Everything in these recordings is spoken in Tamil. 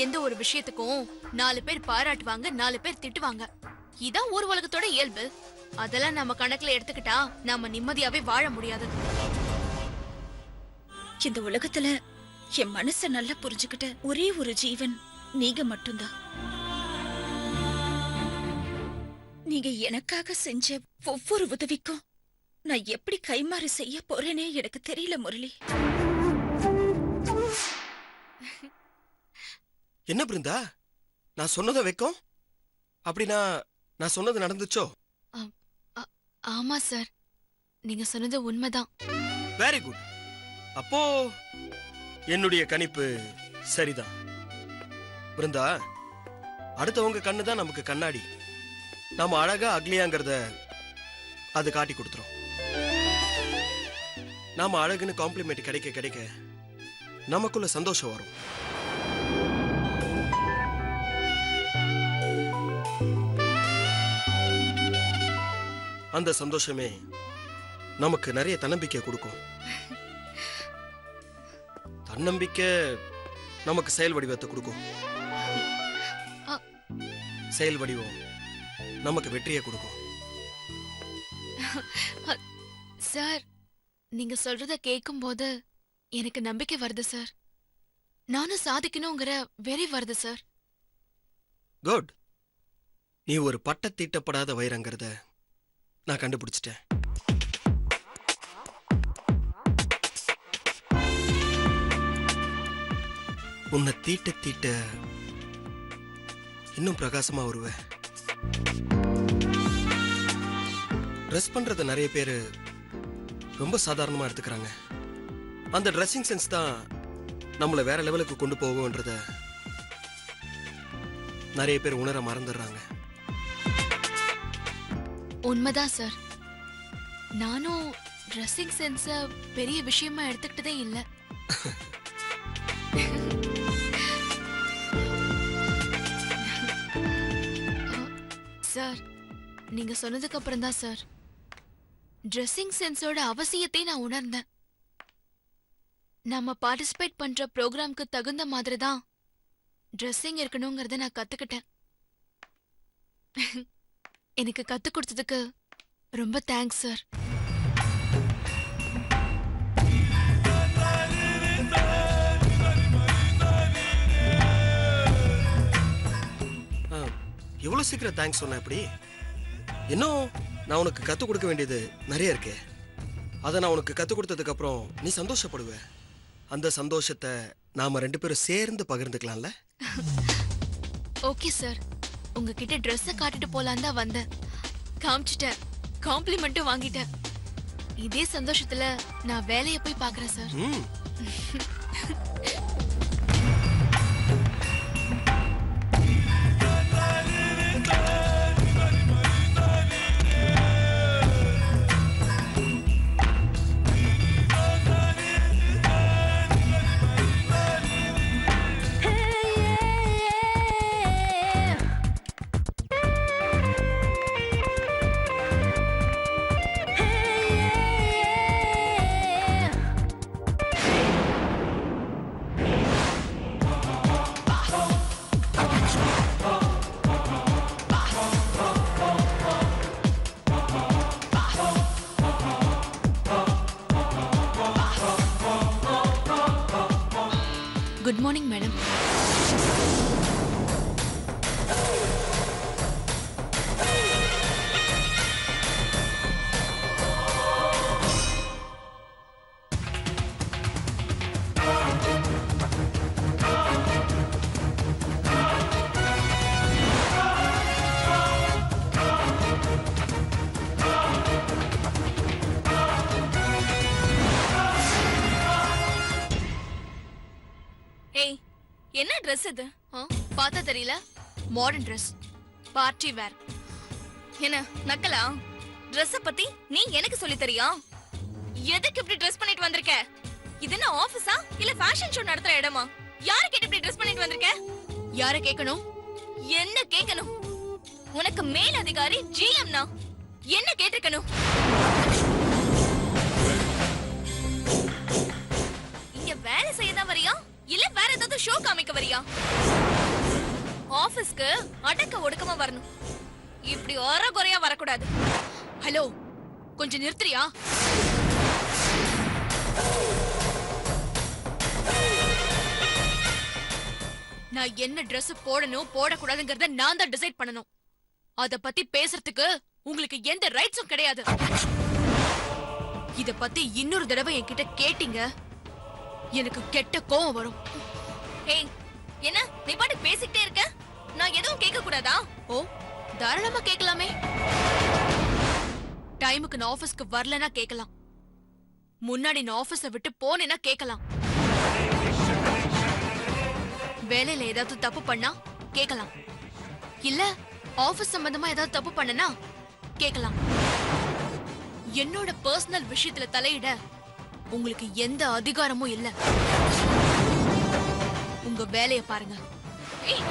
எந்த ஒரு விஷயத்துக்கும் 4 பேர் பாராட்டுவாங்க, 4 பேர் திட்டுவாங்க. இதான் ஊர் உலகத்தோட இயல்பு. அதெல்லாம் நம்ம கணக்குல எடுத்துக்கிட்டா நாம நிம்மதியாவே வாழ முடியாது. இந்த உலகத்துல என் மனச நல்லா புரிஞ்சுக்கிட்ட ஒரே ஒரு ஜீவன் நீங்க மட்டும்தான். நீங்க எனக்காக செஞ்ச ஒவ்வொரு உதவிக்கும் நான் எப்படி கைமாறு செய்ய போறேனே எனக்கு தெரியல முரளி. என்ன பிருந்தா, நான் சொன்னதை வைக்கும்? அப்படின்னா நான் சொன்னது நடந்துச்சோ? ஆமா சார், நீங்க சொன்னது உண்மைதான். Very good. அப்போ என்னுடைய கணிப்பு சரிதான். பிருந்தா, அடுத்தவங்க கண்ணுதான் நமக்கு கண்ணாடி. நாம அழகா அக்லியாங்கிறத அது காட்டி கொடுத்துரும். நாம அழகுன்னு காம்ப்ளிமெண்ட் கிடைக்க கிடைக்க நமக்குள்ள சந்தோஷம் வரும். அந்த சந்தோஷமே நமக்கு நிறைய தன்னம்பிக்கை கொடுக்கும். தன்னம்பிக்கை நமக்கு செயல் வடிவத்தை கொடுக்கும். செயல் வடிவம் நமக்கு வெற்றியை கொடுக்கும். சார், நீங்க சொல்றத கேட்கும் போது எனக்கு நம்பிக்கை வருது சார். நானும் சாதிக்கணுங்கிற வெறி வருது சார். குட். நீ ஒரு பட்டத்தீட்டப்படாத வைரங்கிறத நான் கண்டுபிடிச்சிட்டேன். உன்னை தீட்ட தீட்ட இன்னும் பிரகாசமா வருவ. ட்ரெஸ் பண்றத நிறைய பேரு ரொம்ப சாதாரணமா எடுத்துக்கிறாங்க. அந்த ட்ரெஸ்ஸிங் சென்ஸ் தான் நம்மளை வேற லெவலுக்கு கொண்டு போகும்ன்றத நிறைய பேர் உணர மறந்துடுறாங்க. உண்மைதான் சார். நானும் ட்ரெஸ்ஸிங் சென்ஸ பெரிய விஷயமா எடுத்துக்கிட்டதே இல்ல. சார், நீங்க சொன்னதுக்கு அப்புறம் தான் சார் ட்ரெஸ்ஸிங் சென்ஸோட அவசியத்தை நான் உணர்ந்தேன். நம்ம பார்ட்டிசிபேட் பண்ற ப்ரோக்ராம்க்கு தகுந்த மாதிரி தான் ட்ரெஸ்ஸிங் இருக்கணுங்கிறத நான் கத்துக்கிட்டேன். எனக்கு கத்து கொடுத்ததுக்கு ரொம்ப தேங்க்ஸ் சார். எவ்வளவு சீக்கிரம் தேங்க்ஸ் சொன்ன? எப்படி? இன்னும் நான் உனக்கு கத்து கொடுக்க வேண்டியது நிறைய இருக்கு. அதை நான் உனக்கு கத்து கொடுத்ததுக்கு அப்புறம் நீ சந்தோஷப்படுவ. அந்த சந்தோஷத்தை நாம 2 பேரும் சேர்ந்து பகிர்ந்துக்கலாம்ல? ஓகே சார், உங்ககிட்ட ட்ரெஸ்ஸ காட்டிட்டு போலான்னு தான் வந்தேன். காமிச்சிட்டேன், காம்ப்ளிமெண்ட்டும் வாங்கிட்டேன். இதே சந்தோஷத்துல நான் வேலையை போய் பார்க்கறேன் சார். Good morning madam. ஏய், என்ன ட்ரெஸ் இது? பார்த்தா தெரியல. Modern dress, party wear. என்ன நக்கலா? ட்ரெஸ்ஸ பத்தி நீ எனக்கு சொல்லி தரியா? எதுக்கு இப்படி ட்ரெஸ் பண்ணிட்டு வந்திருக்க? இது என்ன ஆபீஸா இல்ல ஃபேஷன் ஷோ நடத்துற இடமா? யாரை கேட்டு இப்படி ட்ரெஸ் பண்ணிட்டு வந்திருக்க? யாரை கேட்கணும்? என்ன கேட்கணும்? உனக்கு மேல் அதிகாரி ஜிஎம்னா என்ன கேட்டிருக்கணும்? இங்க வேலை செய்யதான் வரியா இல்ல வேற ஏதாவது ஷோ காமிக்க வரியா? ஆபீஸ்க்கு அடக்க ஒடுக்கமா வரணும். இப்படி ஒர குறையா வரக்கூடாது. ஹலோ, கொஞ்சம் நிறுத்துறியா? நான் என்ன Dress போடணும் போடக்கூடாதுங்கறத நான் தான் டிசைட் பண்ணணும். அத பத்தி பேசுறதுக்கு உங்களுக்கு எந்த ரைட்ஸும் கிடையாது. இத பத்தி இன்னொரு தடவை என்கிட்ட கேட்டீங்க, எனக்கு கெட்ட கோவம் வரும். ஏய், என்ன நீ பாட்டு பேசிக்கிட்டே இருக்க? நான் எதுவும் கேட்க கூடாதா? ஓ, தாராளமா கேட்கலாமே. டைமுக்கு நான் ஆபீஸ்க்கு வரலனா கேட்கலாம். முன்னாடி நான் ஆபீஸை விட்டு போனேன்னா கேட்கலாம். வேலையில ஏதாவது தப்பு பண்ணா கேட்கலாம். இல்ல ஆபீஸ் சம்பந்தமா ஏதாவது தப்பு பண்ணனா கேட்கலாம். என்னோட பர்சனல் விஷயத்துல தலையிட உங்களுக்கு எந்த அதிகாரமும் இல்ல. உங்க வேலைய பாருங்க. ஏய்,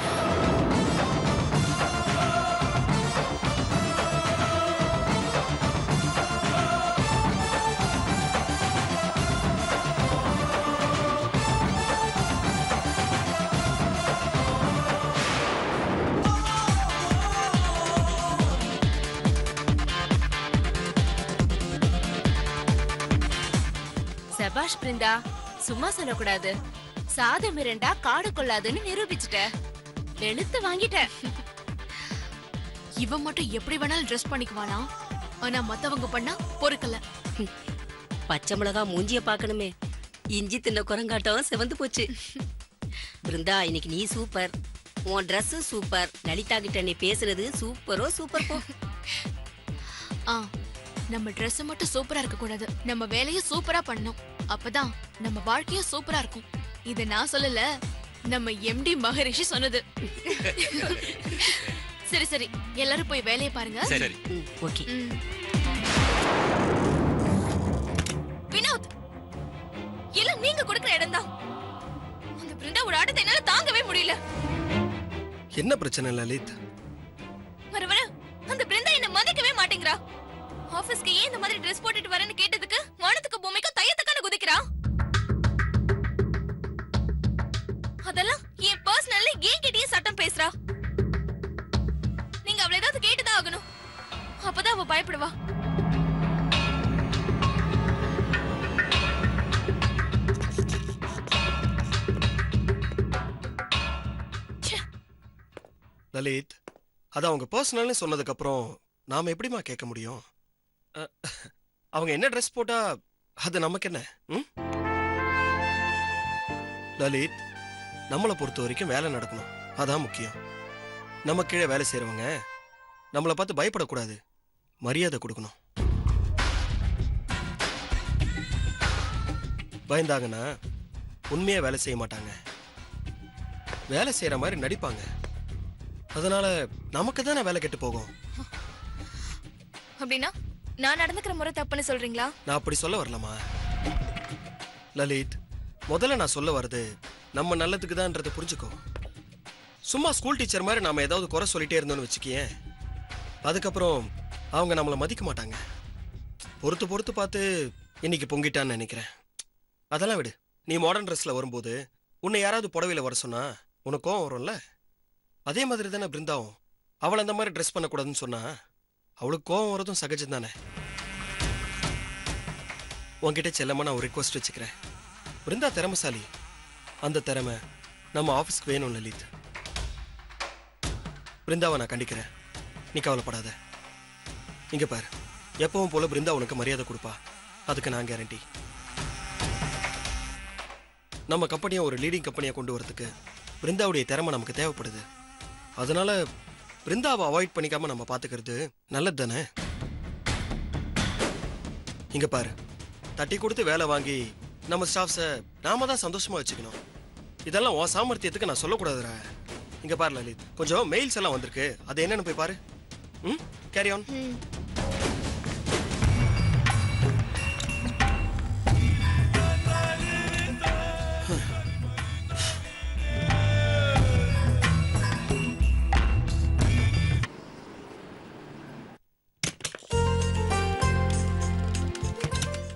சபாஷ் பிருந்தா, சும்மா சொல்லக்கூடாது. சாதம் இரண்டா காடு கொள்ளாதுன்னு நிரூபிச்சுட்ட. வெளுத்து வாங்கிட்ட. இவன் மட்டும் எப்படி வேணாலும் ட்ரெஸ் பண்ணிக்குவானா? ஆனா மத்தவங்க பண்ணா பொறுக்கல. பச்சை மிளகா மூஞ்சிய பாக்கணுமே, இஞ்சி தின்ன குரங்காட்டம் சிவந்து போச்சு. பிருந்தா, இன்னைக்கு நீ சூப்பர். உன் ட்ரெஸ் சூப்பர். லலிதா கிட்ட நீ பேசுறது சூப்பரோ சூப்பர் போ. ஆ, நம்ம Dress மட்டும் சூப்பரா இருக்க கூடாது, நம்ம வேலையும் சூப்பரா பண்ணணும். அப்பதான் நம்ம வாழ்க்கையும் சூப்பரா இருக்கும். இத நான் சொல்லல, நம்ம எம்டி மகரிஷி சொன்னது. சரி சரி, எல்லாரும் போய் வேலையை பாருங்க. சரி. ஓகே. வினோத், எல்லாம் நீங்க கொடுக்கிற இடம் தான். அந்த பிருந்தாவோட ஆட்டத்தை என்னால தாங்கவே முடியல. என்ன பிரச்சனை லலித்? வர வர அந்த பிருந்தா என்ன மதிக்கவே மாட்டேங்கிறா. ஆபீஸ்க்கு ஏன் இந்த மாதிரி Dress போட்டுட்டு வரேன்னு கேட்டதுக்கு வானத்துக்கு பூமிக்கு தையத்துக்கான குதிக்கிறா. அதெல்லாம் என் பர்சனல்ல ஏன் கிட்டயே சட்டம் பேசுறா. நீங்க அவளை ஏதாவது கேட்டுதான் ஆகணும். அப்பதான் அவ பயப்படுவா. லலித், அது அவங்க பர்சனல்னு சொன்னதுக்கு அப்புறம் நாம எப்படிமா கேட்க முடியும்? அவங்க என்ன ட்ரெஸ் போட்டா அது நமக்கு என்ன? லலித், நம்மளை பொறுத்த வரைக்கும் வேலை நடக்கணும், அதான் முக்கியம். நம்ம கீழே வேலை செய்யறவங்க நம்மளை பார்த்து பயப்படக்கூடாது, மரியாதை கொடுக்கணும். பயந்தாங்கன்னா உண்மையா வேலை செய்ய மாட்டாங்க, வேலை செய்யற மாதிரி நடிப்பாங்க. அதனால நமக்கு தானே வேலை கெட்டு போகும். அப்படின்னா நான் நடந்துக்கிற முறை தப்புன்னு சொல்றீங்களா? நான் அப்படி சொல்ல வரலமா லலித். முதல்ல நான் சொல்ல வர்றது நம்ம நல்லதுக்கு தான்ன்றதை புரிஞ்சுக்கோ. சும்மா ஸ்கூல் டீச்சர் மாதிரி நாம ஏதாவது குறை சொல்லிட்டே இருந்தோம்னு வச்சுக்கியேன், அதுக்கப்புறம் அவங்க நம்மளை மதிக்க மாட்டாங்க. பொறுத்து பொறுத்து பார்த்து இன்னைக்கு பொங்கிட்டான்னு நினைக்கிறேன். அதெல்லாம் விடு. நீ மாடர்ன் ட்ரெஸ்ல வரும்போது உன்னை யாராவது புடவையில வர சொன்னா உனக்கு கோவம் வரும்ல? அதே மாதிரி தானே பிருந்தாவும். அவளை அந்த மாதிரி ட்ரெஸ் பண்ணக்கூடாதுன்னு சொன்னா அவளுக்கு கோவம் வரதும் சகஜம் தானே. உன்கிட்ட செல்லமா நான் ஒரு ரிக்வஸ்ட் வச்சுக்கிறேன். பிருந்தா திறமைசாலி, அந்த திறமை நம்ம ஆஃபீஸ்க்கு வேணும் லலித். பிருந்தாவை நான் கண்டிக்கிறேன், நீ கவலைப்படாத. இங்க பாரு, எப்பவும் போல பிருந்தா உனக்கு மரியாதை கொடுப்பா, அதுக்கு நான் கேரண்டி. நம்ம கம்பெனியை ஒரு லீடிங் கம்பெனியை கொண்டு வரதுக்கு பிருந்தாவுடைய திறமை நமக்கு தேவைப்படுது. அதனால பிருந்தாவை அவாய்ட் பண்ணிக்காம நம்ம பாத்துக்கிறது நல்லது தானே. இங்க பாரு, தட்டி கொடுத்து வேலை வாங்கி நம்ம ஸ்டாஃப்ஸை நாம தான் சந்தோஷமா வச்சுக்கணும். இதெல்லாம் உன் சாமர்த்தியத்துக்கு நான் சொல்லக்கூடாதுரா. இங்க பாரு லலித், கொஞ்சம் மெயில்ஸ் எல்லாம் வந்திருக்கு, அது என்னன்னு போய் பாரு. Carry on.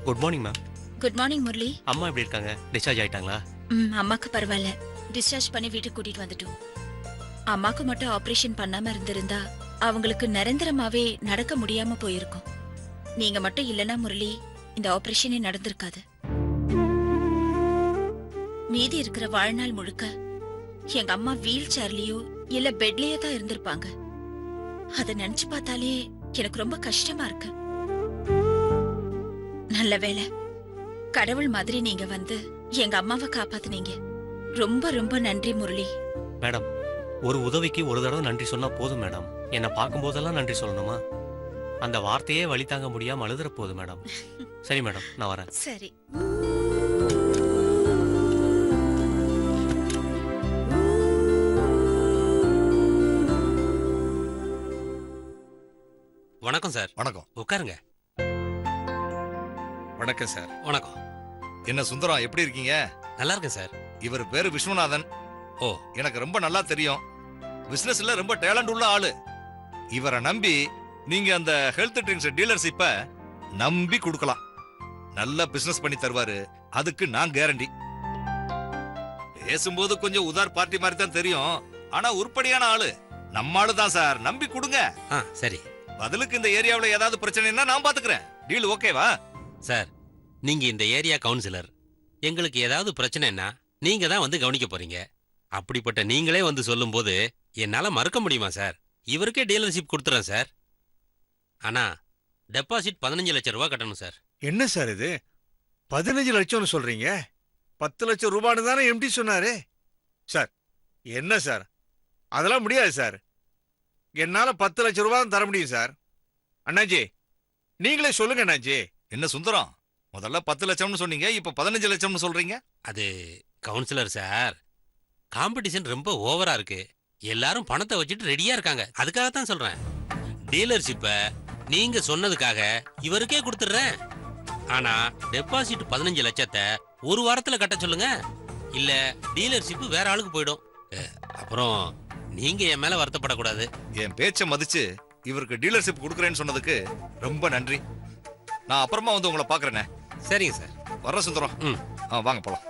Good morning ma'am. Good morning Murali. அம்மா எப்படி இருக்காங்க? டிஸ்சார்ஜ் ஆயிட்டாங்களா? அம்மாக்கு பரவாயில்ல, டிஸ்சார்ஜ் பண்ணி வீட்டுக்கு கூட்டிட்டு வந்துட்டோம். அம்மாக்கு மட்டும் ஆபரேஷன் பண்ணாம இருந்திருந்தா அவங்களுக்கு நிரந்தரமாவே நடக்க முடியாம போயிருக்கும். நீங்க மட்டும் இல்லனா முரளி, இந்த ஆபரேஷனே நடந்திருக்காது. மீதி இருக்கிற வாழ்நாள் முழுக்க எங்க அம்மா வீல் சேர்லயோ இல்ல பெட்லயோ தான் இருந்திருப்பாங்க. அத நினைச்சு பார்த்தாலே எனக்கு ரொம்ப கஷ்டமா இருக்கு. நல்ல வேளை, கடவுள் மாதிரி நீங்க வந்து எங்க அம்மாவை காப்பாத்துனீங்க. ரொம்ப ரொம்ப நன்றி முரளி. மேடம், ஒரு உதவிக்கு ஒரு தடவை நன்றி சொன்னா போதும் மேடம். என்னை பார்க்கும்போதெல்லாம் நன்றி சொல்லணுமா? அந்த வார்த்தையே வழி தாங்க முடியாம அழுதுற போகுது மேடம். சரி மேடம், நான் வரேன். சரி. வணக்கம் சார். வணக்கம். உட்காருங்க. வணக்கம் சார். வணக்கம். என்ன சுந்தரம், எப்படி இருக்கீங்க? நல்லா இருக்கேன் சார். இவர் பேரு விஸ்வநாதன். ஓ, எனக்கு ரொம்ப நல்லா தெரியும். பிசினஸ்ல ரொம்ப டேலண்ட் உள்ள ஆளு. இவரை நம்பி நீங்க அந்த ஹெல்த் ட்ரிங்க்ஸ் டீலர்ஷிப்ப நம்பி கொடுக்கலாம். நல்ல பிசினஸ் பண்ணி தருவாரு. அதுக்கு நான் கேரண்டி. பேசும்போது கொஞ்சம் உதார் பார்ட்டி மாதிரி தான் தெரியும். ஆனா உருப்படியான ஆளு. நம்ம ஆளு தான் சார். நம்பி கொடுங்க. சரி. பதிலுக்கு இந்த ஏரியாவுல ஏதாவது பிரச்சனைன்னா நான் பாத்துக்கிறேன். டீல் ஓகேவா? சார், நீங்க இந்த ஏரியா கவுன்சிலர். எங்களுக்கு ஏதாவது பிரச்சனைன்னா நீங்க தான் வந்து கவனிக்க போறீங்க. அப்படிப்பட்ட நீங்களே வந்து சொல்லும்போது என்னால மறுக்க முடியுமா சார்? இவருக்கே டீலர்ஷிப் கொடுத்துறேன் சார். ஆனா டெபாசிட் 15 லட்சம் ரூபாய் கட்டணும் சார். என்ன சார் இது? 15 லட்சம்னு சொல்றீங்க? 10 லட்சம் ரூபான்னு தானே எம்டி சொன்னாரு. சார், என்ன சார், அதெல்லாம் முடியாது சார். என்னால 10 லட்சம் ரூபாய் தான் தர முடியும் சார். அண்ணாஜி, நீங்களே சொல்லுங்க அண்ணாஜி. என்ன சுந்தரம், முதல்ல 10 லட்சம்னு சொன்னீங்க, இப்ப 15 லட்சம்னு சொல்றீங்க. அது கவுன்சிலர் சார், காம்படிஷன் ரொம்ப ஓவரா இருக்கு. எல்லாரும் பணத்தை வச்சுட்டு ரெடியா இருக்காங்க. அதுக்காக தான் சொல்றேன். டீலர்ஷிப்ப நீங்க சொன்னதுக்காக இவருக்கே கொடுத்துடுறேன். ஆனா டெபாசிட் 15 லட்சத்தை ஒரு வாரத்துல கட்ட சொல்லுங்க. இல்ல டீலர்ஷிப் வேற ஆளுக்கு போயிடும். அப்புறம் நீங்க என் மேல வருத்தப்படக்கூடாது. என் பேச்ச மதிச்சு இவருக்கு டீலர்ஷிப் கொடுக்கறேன்னு சொன்னதுக்கு ரொம்ப நன்றி. நான் அப்புறமா வந்து உங்களை பாக்குறேனே. சரிங்க சார். வர்ற சுந்தரம். வாங்க போலாம்.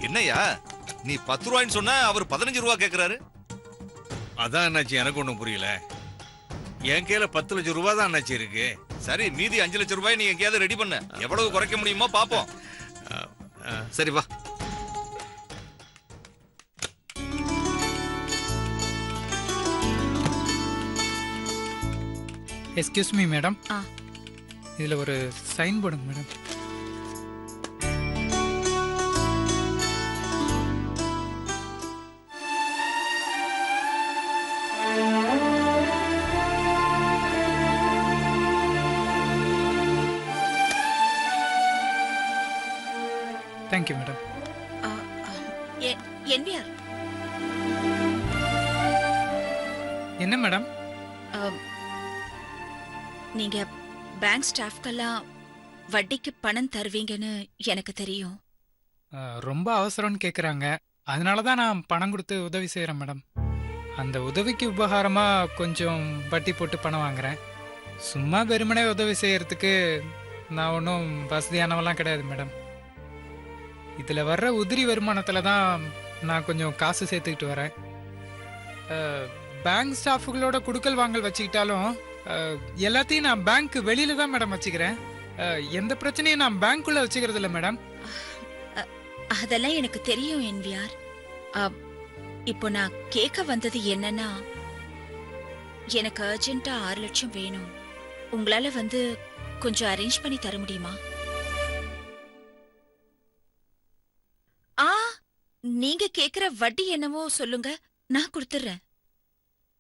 என்னையா நீ 10 ரூபாய்ன்னு சொன்ன, அவர் 15 ரூபாய் கேக்குறாரு? அதான் அண்ணாச்சி, எனக்கு ஒண்ணும் புரியல. என் கையில 10 லட்சம் ரூபாய் தான் அண்ணாச்சி இருக்கு. சரி, மீதி 5 லட்சம் ரூபாய் நீ எங்கேயாவது ரெடி பண்ண. எவ்வளவு குறைக்க முடியுமோ பாப்போம். சரி வா. Excuse me madam. ஆ. இதுல ஒரு சைன் போடுங்க மேடம். Thank you madam. என்விஆர், என்ன மேடம்? நீங்க பேங்க் ஸ்டாஃப்கெல்லாம் வட்டிக்கு பணம் தருவீங்கன்னு எனக்கு தெரியும். ரொம்ப அவசரம்னு கேட்குறாங்க. அதனால தான் நான் பணம் கொடுத்து உதவி செய்கிறேன் மேடம். அந்த உதவிக்கு உபகாரமாக கொஞ்சம் வட்டி போட்டு பணம் வாங்குறேன். சும்மா வெறுமனே உதவி செய்கிறதுக்கு நான் ஒன்றும் வசதியானவெல்லாம் கிடையாது மேடம். இதில் வர்ற உதிரி வருமானத்தில் தான் நான் கொஞ்சம் காசு சேர்த்துக்கிட்டு வரேன். பேங்க் ஸ்டாஃபுகளோட குடுக்கல் வாங்கல் வச்சுக்கிட்டாலும் எல்லாத்தையும் நான் பேங்க் வெளியில தான் மேடம் வச்சுக்கிறேன். எந்த பிரச்சனையும் நான் பேங்க்குள்ள வச்சுக்கிறது இல்லை மேடம். அதெல்லாம் எனக்கு தெரியும் என்விஆர். இப்போ நான் கேட்க வந்தது என்னன்னா, எனக்கு அர்ஜென்ட்டா 6 லட்சம் வேணும். உங்களால வந்து கொஞ்சம் அரேஞ்ச் பண்ணி தர முடியுமா? நீங்க கேக்குற வட்டி என்னவோ சொல்லுங்க, நான் கொடுத்துறேன்.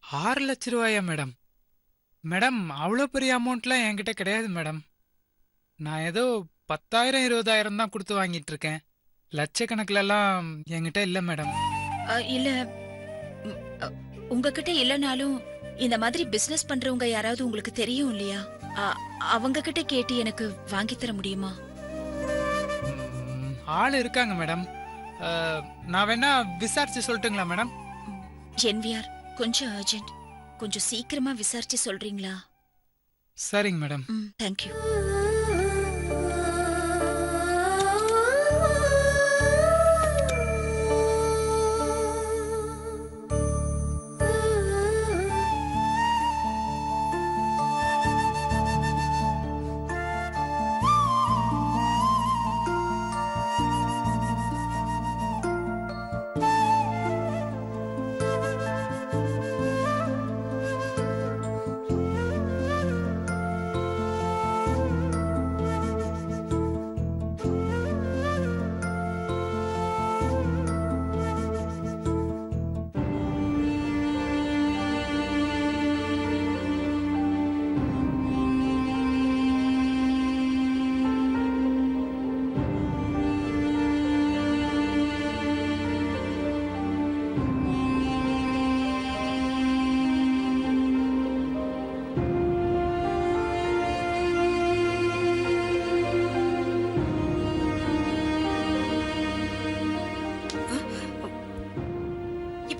6 லட்சம் ரூபாயா மேடம்? மேடம், அவ்வளோ பெரிய அமௌண்ட்லாம் என்கிட்ட கிடையாது மேடம். நான் ஏதோ 10,000 20,000 தான் கொடுத்து வாங்கிட்டு இருக்கேன். லட்சக்கணக்கிலலாம் என்கிட்ட இல்லை மேடம். இல்ல, உங்ககிட்ட இல்லைனாலும் இந்த மாதிரி பிசினஸ் பண்றவங்க யாராவது உங்களுக்கு தெரியும் இல்லையா? அவங்க கிட்ட கேட்டு எனக்கு வாங்கி தர முடியுமா? ஆள் இருக்காங்க மேடம். நான் வேணா விசாரிச்சு சொல்லட்டுங்களா மேடம்? என்விஆர், கொஞ்சம் அர்ஜென்ட். கொஞ்சம் சீக்கிரமா விசாரிச்சு சொல்றீங்களா? சரிங்க மேடம். தேங்க்யூ.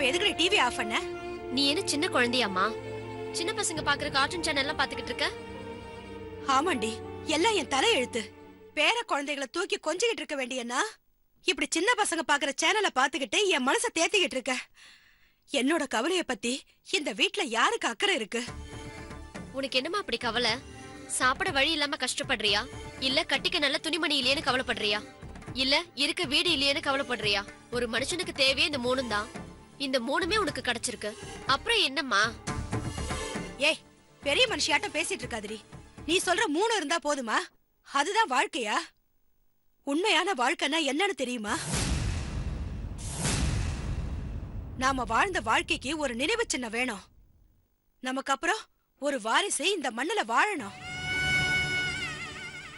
இப்ப எதுக்கு டிவி ஆஃப் பண்ண? நீ என்ன சின்ன குழந்தையாம்மா? சின்ன பசங்க பாக்குற கார்ட்டூன் சேனல் எல்லாம் பாத்துக்கிட்டு இருக்க? ஆமாண்டி, எல்லாம் என் தலை எழுத்து. பேர குழந்தைகளை தூக்கி கொஞ்சிக்கிட்டு இருக்க வேண்டியன்னா இப்படி சின்ன பசங்க பாக்குற சேனலை பாத்துக்கிட்டு என் மனசை தேத்திக்கிட்டு இருக்க. என்னோட கவலைய பத்தி இந்த வீட்ல யாருக்கு அக்கறை இருக்கு? உனக்கு என்னமா அப்படி கவலை? சாப்பிட வழி இல்லாம கஷ்டப்படுறியா? இல்ல கட்டிக்க நல்ல துணிமணி இல்லையேன்னு கவலைப்படுறியா? இல்ல இருக்க வீடு இல்லையேன்னு கவலைப்படுறியா? ஒரு மனுஷனுக்கு தேவையே இந்த மூணும் தான். இந்த மூணுமே உனக்கு கிடைச்சிருக்கு, அப்புறம் என்னம்மா? ஏய், பெரிய மனுஷியாட்டம் பேசிட்டு இருக்காதடி. நீ சொல்ற 3 இருந்தா போதுமா? அதுதான் வாழ்க்கையா? உண்மையான வாழ்க்கைன்னா என்னன்னு தெரியுமா? நாம வாழ்ந்த வாழ்க்கைக்கு ஒரு நினைவு சின்னம் வேணும். நமக்கு அப்புறம் ஒரு வாரிசு இந்த மண்ணுல வாழணும்.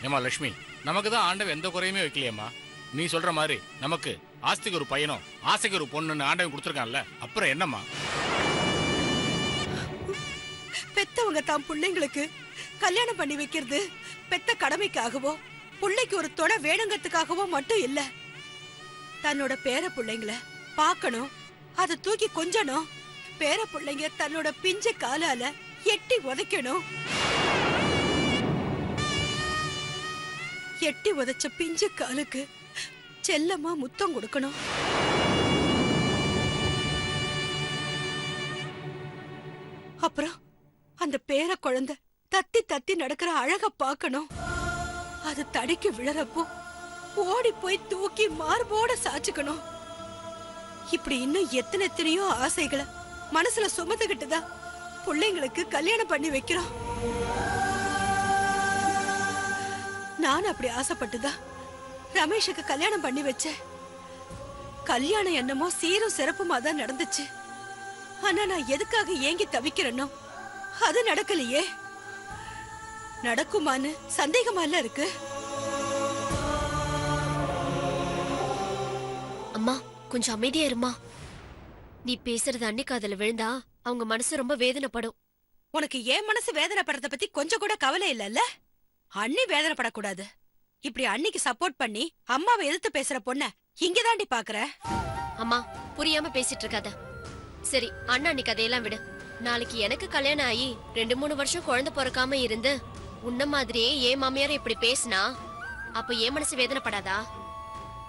ஏமா லட்சுமி, நமக்கு தான் ஆண்டவன் எந்த குறையுமே வைக்கலையம்மா. நீ சொல்ற மாதிரி நமக்கு ஆஸ்திக்கு ஒரு பையனும் ஆசைக்கு ஒரு பொண்ணுன்னு ஆண்டவன் கொடுத்துருக்கான்ல, அப்புறம் என்னம்மா? பெத்தவங்க தாம் பிள்ளைங்களுக்கு கல்யாணம் பண்ணி வைக்கிறது பெத்த கடமைக்காகவோ பிள்ளைக்கு ஒரு துணை வேணுங்கிறதுக்காகவோ மட்டும் இல்ல. தன்னோட பேர பிள்ளைங்களை பார்க்கணும், அதை தூக்கி கொஞ்சணும். பேர பிள்ளைங்க தன்னோட பிஞ்ச காலால எட்டி உதைக்கணும். எட்டி உதைச்ச பிஞ்சு காலுக்கு செல்லமா முத்தம் கொடுக்கணும். அப்புறம் அந்த பேர குழந்தை தத்தி தத்தி நடக்கிற அழக பார்க்கணும். அது தடிக்கு விழறப்போ ஓடி போய் தூக்கி மார்போட சாச்சுக்கணும். இப்படி இன்னும் எத்தனையோ ஆசைகளை மனசுல சுமந்துகிட்டுதான் பிள்ளைங்களுக்கு கல்யாணம் பண்ணி வைக்கிறோம். நான் அப்படி ஆசைப்பட்டுதான் ரமேஷுக்கு கல்யாணம் பண்ணி வச்சேன். கல்யாணம் என்னமோ சீரும் சிறப்புமா தான் நடந்துச்சு. ஆனா நான் எதுக்காக ஏங்கி தவிக்கிறேனோ அது நடக்கலையே. நடக்குமான்னு சந்தேகமா இல்ல இருக்கு. அம்மா கொஞ்சம் அமைதியா இருமா. நீ பேசுறது அன்னைக்கு அதுல விழுந்தா அவங்க மனசு ரொம்ப வேதனைப்படும். உனக்கு ஏன் மனசு வேதனைப்படுறத பத்தி கொஞ்சம் கூட கவலை இல்லல்ல? அண்ணி வேதனைப்படக்கூடாது. இப்படி அன்னிக்கு சப்போர்ட் பண்ணி அம்மாவை எதிர்த்து பேசுற பொண்ண இங்கதாண்டி பாக்குற. அம்மா புரியாம பேசிட்டு இருக்காத. சரி அண்ணா நீ கதையெல்லாம் விடு. நாளைக்கு எனக்கு கல்யாணம் ஆகி 2-3 வருஷம் குழந்தை பிறக்காம இருந்து உன்ன மாதிரியே ஏன் மாமியார இப்படி பேசினா அப்ப ஏன் மனசு வேதனைப்படாதா?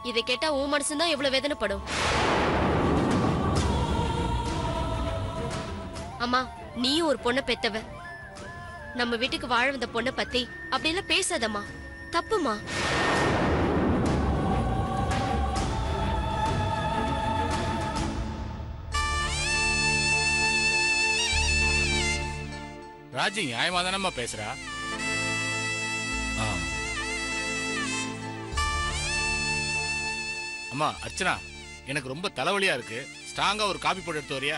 இதை கேட்டா உன் மனசுதான் எவ்வளவு வேதனைப்படும். அம்மா நீயும் ஒரு பொண்ணை பெத்தவ. நம்ம வீட்டுக்கு வாழ வந்த பொண்ணை பத்தி அப்படியெல்லாம் பேசாதம்மா, தப்புமா. ராஜி நியாயமா தானம்மா பேசுறா. அம்மா அர்ச்சனா, எனக்கு ரொம்ப தலைவலியா இருக்கு. ஸ்ட்ராங்கா ஒரு காபி போட்டு எடுத்து வரியா?